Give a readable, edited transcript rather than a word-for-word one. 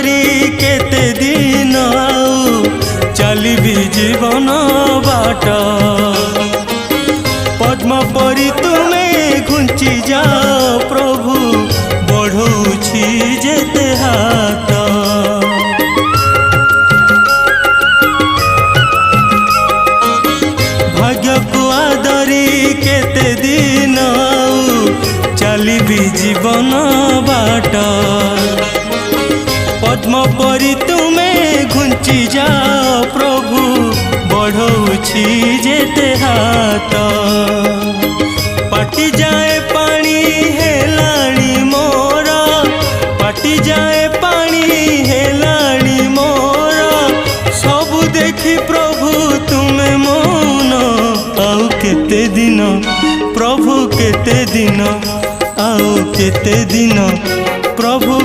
धरी केते दिन आउ चलिबी जीवन बाट पद्म परी तुमे घुंची जाओ प्रभु बढ़ौछि जेते हाथ भाग्य को आदरी केते दिन आउ चलिबी जीवन बाट पद्म परी तुमे घुंची जाओ प्रभु बढ़ौछि जेते हाथ पाटी जाए पानी हेलाणी मोर पाटी जाए पानी हेलाणी मोर सबु देखी प्रभु तुमे मौन आउ केते दिन प्रभु केते दिन आउ केते दिन प्रभु।